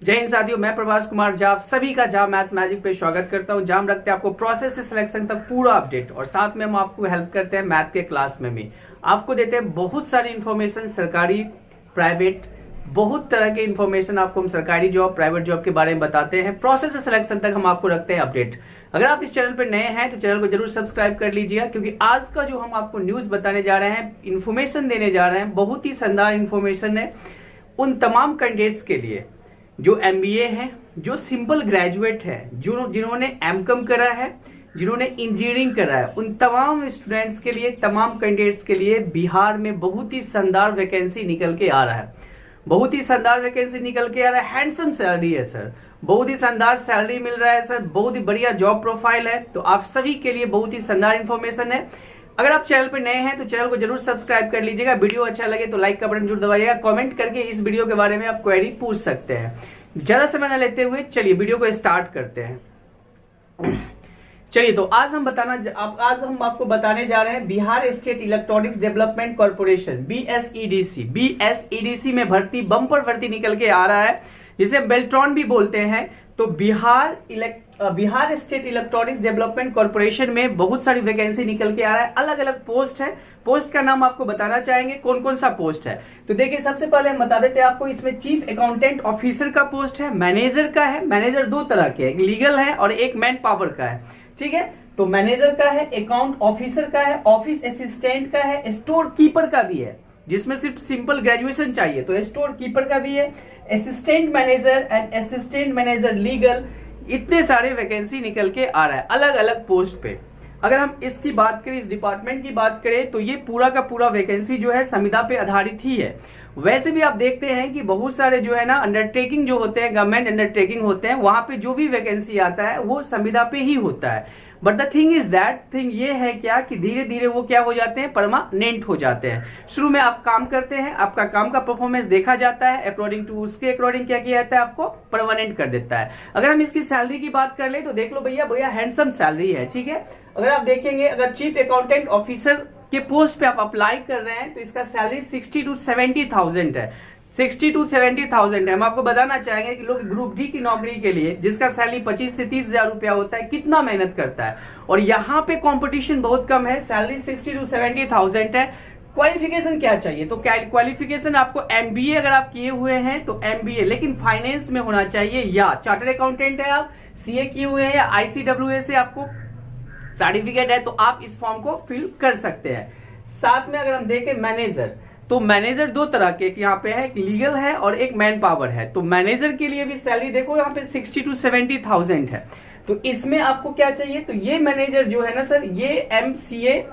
जय हिंद साथियों, मैं प्रभास कुमार जाप सभी का जाप मैथ्स मैजिक पे स्वागत करता हूं। जाम रखते हैं आपको प्रोसेस से सिलेक्शन तक पूरा अपडेट, और साथ में हम आपको हेल्प करते हैं मैथ के क्लास में भी। आपको देते हैं बहुत सारी इंफॉर्मेशन, सरकारी प्राइवेट बहुत तरह के इंफॉर्मेशन आपको हम सरकारी जॉब प्राइवेट जॉब के बारे में बताते हैं। प्रोसेस से सिलेक्शन तक हम आपको रखते हैं अपडेट। अगर आप इस चैनल पर नए हैं तो चैनल को जरूर सब्सक्राइब कर लीजिएगा, क्योंकि आज का जो हम आपको न्यूज बताने जा रहे हैं, इंफॉर्मेशन देने जा रहे हैं, बहुत ही शानदार इंफॉर्मेशन है उन तमाम कैंडिडेट्स के लिए जो एमबीए है, जो सिंपल ग्रेजुएट है, जो जिन्होंने एमकॉम करा है, जिन्होंने इंजीनियरिंग करा है, उन तमाम स्टूडेंट्स के लिए, तमाम कैंडिडेट्स के लिए बिहार में बहुत ही शानदार वैकेंसी निकल के आ रहा है। बहुत ही शानदार वैकेंसी निकल के आ रहा है। हैंडसम सैलरी है सर, बहुत ही शानदार सैलरी मिल रहा है सर, बहुत ही बढ़िया जॉब प्रोफाइल है। तो आप सभी के लिए बहुत ही शानदार इंफॉर्मेशन है। अगर आप चैनल पर नए हैं तो चैनल को जरूर सब्सक्राइब कर लीजिएगा। वीडियो अच्छा लगे तो लाइक का बटन जरूर दबाइएगा। कमेंट करके इस वीडियो के बारे में आप क्वेरी पूछ सकते हैं। ज्यादा समय न लेते हुए चलिए वीडियो को स्टार्ट करते हैं। चलिए, तो आज हम आपको बताने जा रहे हैं Bihar state electronics development corporation BSEDC में भर्ती, बम्पर भर्ती निकल के आ रहा है, जिसे बेल्ट्रॉन भी बोलते हैं। तो Bihar state electronics development corporation में बहुत सारी वैकेंसी निकल के आ रहा है। अलग अलग पोस्ट है। पोस्ट का नाम आपको बताना चाहेंगे कौन कौन सा पोस्ट है। तो देखिए, सबसे पहले हम बता देते हैं आपको, इसमें चीफ अकाउंटेंट ऑफिसर का पोस्ट है, मैनेजर का है। मैनेजर दो तरह के, एक लीगल है और एक मैन पावर का है। ठीक है, तो मैनेजर का है, अकाउंट ऑफिसर का है, ऑफिस असिस्टेंट का है, स्टोर कीपर का भी है, जिसमें सिर्फ सिंपल ग्रेजुएशन चाहिए, तो स्टोर कीपर का भी है, assistant manager and assistant manager legal. इतने सारे वैकेंसी निकल के आ रहा है अलग अलग पोस्ट पे। अगर हम इसकी बात करें, इस डिपार्टमेंट की बात करें, तो ये पूरा का पूरा वैकेंसी जो है संविदा पे आधारित ही है। वैसे भी आप देखते हैं कि बहुत सारे जो है ना अंडरटेकिंग जो होते हैं, गवर्नमेंट अंडरटेकिंग होते हैं, वहां पे जो भी वैकेंसी आता है वो संविदा पे ही होता है। But the thing is that, thing ये है क्या कि धीरे धीरे वो क्या हो जाते हैं, परमानेंट हो जाते हैं। शुरू में आप काम करते हैं, आपका काम का परफॉर्मेंस देखा जाता है, अकॉर्डिंग टू उसके अकॉर्डिंग क्या किया जाता है, आपको परमानेंट कर देता है। अगर हम इसकी सैलरी की बात कर ले तो देख लो भैया हैंडसम सैलरी है। ठीक है, अगर आप देखेंगे, अगर चीफ अकाउंटेंट ऑफिसर के पोस्ट पे आप अप्लाई कर रहे हैं तो इसका सैलरी 60 to 70,000 है। 60 to 70,000 है। हम आपको बताना चाहेंगे कि लोग ग्रुप डी की नौकरी के लिए, जिसका सैलरी 25 से 30,000 रुपया होता है, कितना मेहनत करता है। और यहाँ पे कंपटीशन बहुत कम है, सैलरी 60 to 70,000 है। क्वालिफिकेशन क्या चाहिए, तो क्वालिफिकेशन आपको एमबीए अगर आप किए हुए हैं तो एमबीए, लेकिन फाइनेंस में होना चाहिए, या चार्टर्ड अकाउंटेंट है आप, सीए किए हुए हैं, या आईसीडब्ल्यूए से आपको सर्टिफिकेट है, तो आप इस फॉर्म को फिल कर सकते हैं। साथ में अगर हम देखें मैनेजर, तो मैनेजर दो तरह के यहाँ पे है, एक लीगल है और एक मैन पावर है। तो मैनेजर के लिए भी सैलरी देखो यहाँ पे 60 to 70,000 है। तो इसमें आपको क्या चाहिए, तो ये मैनेजर जो है ना सर, ये एमसीए,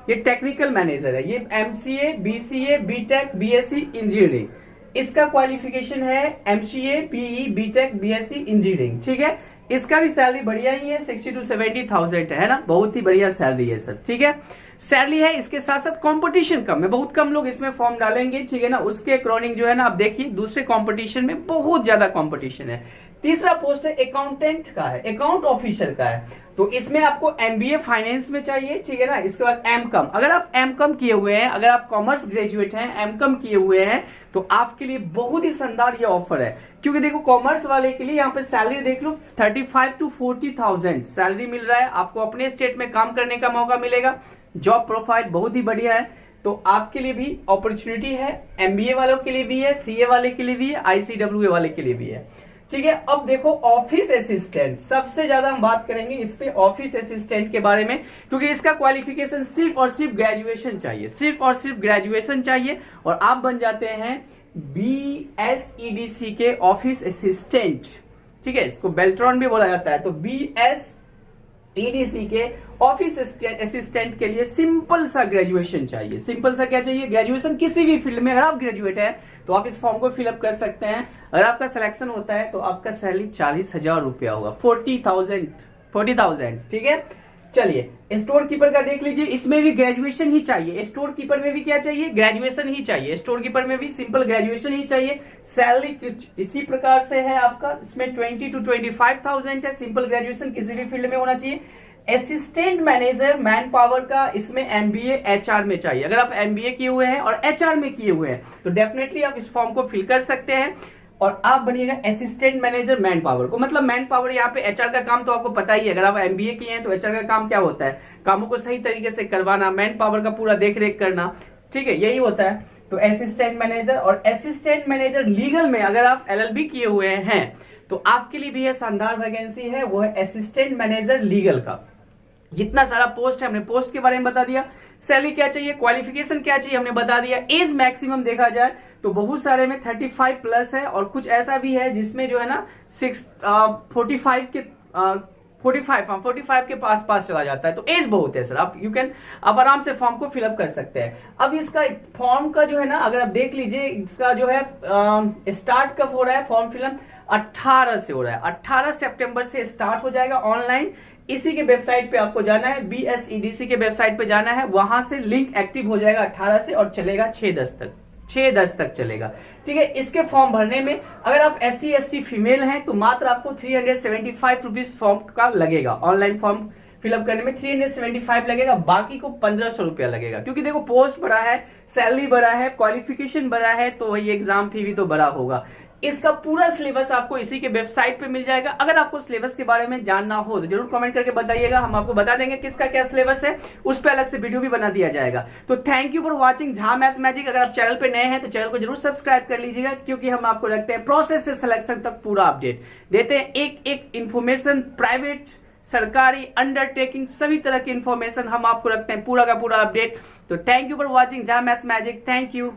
ये टेक्निकल मैनेजर है, ये MCA, BCA, BTech, BSc engineering, इसका क्वालिफिकेशन है MCA, BE, BTech, BSc engineering. ठीक है, इसका भी सैलरी बढ़िया ही है, 60 to 70,000 है ना, बहुत ही बढ़िया सैलरी है सर। ठीक है, सैलरी है। इसके साथ साथ कंपटीशन कम है, बहुत कम लोग इसमें फॉर्म डालेंगे। ठीक है ना, उसके अकॉर्डिंग जो है ना, आप देखिए दूसरे कंपटीशन में बहुत ज्यादा कंपटीशन है। तीसरा पोस्ट है अकाउंटेंट का है, अकाउंट ऑफिसर का है। तो इसमें आपको एमबीए फाइनेंस में चाहिए। ठीक है ना, इसके बाद एमकॉम, अगर आप एमकॉम किए हुए हैं, अगर आप कॉमर्स ग्रेजुएट हैं, एमकॉम किए हुए हैं, तो आपके लिए बहुत ही शानदार ये ऑफर है। क्योंकि देखो, कॉमर्स वाले के लिए यहाँ पे सैलरी देख लो 35 to 40,000 सैलरी मिल रहा है। आपको अपने स्टेट में काम करने का मौका मिलेगा, जॉब प्रोफाइल बहुत ही बढ़िया है। तो आपके लिए भी अपॉर्चुनिटी है, एमबीए वालों के लिए भी है, सीए वाले के लिए भी है, आईसीडब्ल्यूए वाले के लिए भी है। ठीक है, अब देखो ऑफिस असिस्टेंट, सबसे ज्यादा हम बात करेंगे इस पे ऑफिस असिस्टेंट के बारे में, क्योंकि इसका क्वालिफिकेशन सिर्फ और सिर्फ ग्रेजुएशन चाहिए, सिर्फ और सिर्फ ग्रेजुएशन चाहिए, और आप बन जाते हैं बीएसईडीसी के ऑफिस असिस्टेंट। ठीक है, इसको बेल्ट्रॉन भी बोला जाता है। तो बीएसईडीसी के ऑफिस असिस्टेंट के लिए सिंपल सा ग्रेजुएशन चाहिए। सिंपल सा क्या चाहिए, ग्रेजुएशन किसी भी फील्ड में। अगर आप ग्रेजुएट हैं तो आप इस फॉर्म को फिलअप कर सकते हैं। अगर आपका सिलेक्शन होता है तो आपका सैलरी 40,000 रुपया होगा, 40,000। ठीक है, चलिए स्टोर कीपर का देख लीजिए, इसमें भी ग्रेजुएशन ही चाहिए। स्टोर कीपर में भी क्या चाहिए, ग्रेजुएशन ही चाहिए। स्टोर कीपर में भी सिंपल ग्रेजुएशन ही चाहिए। सैलरी कुछ इसी प्रकार से है आपका, इसमें 20 to 25,000 है। सिंपल ग्रेजुएशन किसी भी फील्ड में होना चाहिए। असिस्टेंट मैनेजर मैन पावर का, इसमें एमबीए एचआर में चाहिए। अगर आप एमबीए किए हुए हैं और एचआर में किए हुए हैं तो डेफिनेटली आप इस फॉर्म को फिल कर सकते हैं। और आप बनिएगा असिस्टेंट मैनेजर मैन पावर को। मतलब मैन पावर यहाँ पे एचआर का काम तो आपको पता ही है, अगर आप एमबीए किए हैं तो एचआर का काम क्या होता है, कामों को सही तरीके से करवाना, मैन पावर का पूरा देख रेख करना, ठीक है, यही होता है। तो असिस्टेंट मैनेजर, और असिस्टेंट मैनेजर लीगल में अगर आप एलएलबी किए हुए हैं तो आपके लिए भी यह शानदार वैकेंसी है, वो है असिस्टेंट मैनेजर लीगल का। जितना सारा पोस्ट है हमने पोस्ट के बारे में बता दिया, सैलरी क्या चाहिए, क्वालिफिकेशन क्या चाहिए हमने बता दिया, एज मैक्सिमम देखा जाए तो बहुत सारे में 35 प्लस है, और कुछ ऐसा भी है जिसमें जो है ना 45 के पास चला जाता है, तो एज बहुत है सर। आप आराम से फॉर्म को फिलअप कर सकते हैं। अब इसका फॉर्म का जो है ना, अगर आप देख लीजिए इसका जो है स्टार्ट कब हो रहा है, फॉर्म फिलअप 18 से हो रहा है, 18 सितंबर से स्टार्ट हो जाएगा ऑनलाइन। इसी के वेबसाइट पे आपको जाना है, BSEDC के वेबसाइट पे जाना है, वहां से लिंक एक्टिव हो जाएगा 18 से और चलेगा 6-10 तक चलेगा, ठीक है। इसके फॉर्म भरने में अगर आप SC ST फीमेल हैं तो मात्र आपको 375 रुपीज फॉर्म का लगेगा, ऑनलाइन फॉर्म फिलअप करने में 375 लगेगा, बाकी को 1500 रुपया लगेगा, क्योंकि देखो पोस्ट बड़ा है, सैलरी बड़ा है, क्वालिफिकेशन बड़ा है, तो वही एग्जाम फी भी तो बड़ा होगा। इसका पूरा सिलेबस आपको इसी के वेबसाइट पे मिल जाएगा। अगर आपको सिलेबस के बारे में जानना हो तो जरूर कमेंट करके बताइएगा, हम आपको बता देंगे किसका क्या सिलेबस है, उस पर अलग से वीडियो भी बना दिया जाएगा। तो thank you for watching Jha maths magic. अगर आप चैनल पे नए हैं तो चैनल को जरूर सब्सक्राइब कर लीजिएगा, क्योंकि हम आपको रखते हैं प्रोसेस से सिलेक्शन तक पूरा अपडेट देते हैं, एक इंफॉर्मेशन, प्राइवेट, सरकारी, अंडरटेकिंग, सभी तरह की इंफॉर्मेशन हम आपको रखते हैं, पूरा का पूरा अपडेट। तो thank you for watching Jha maths magic, thank you.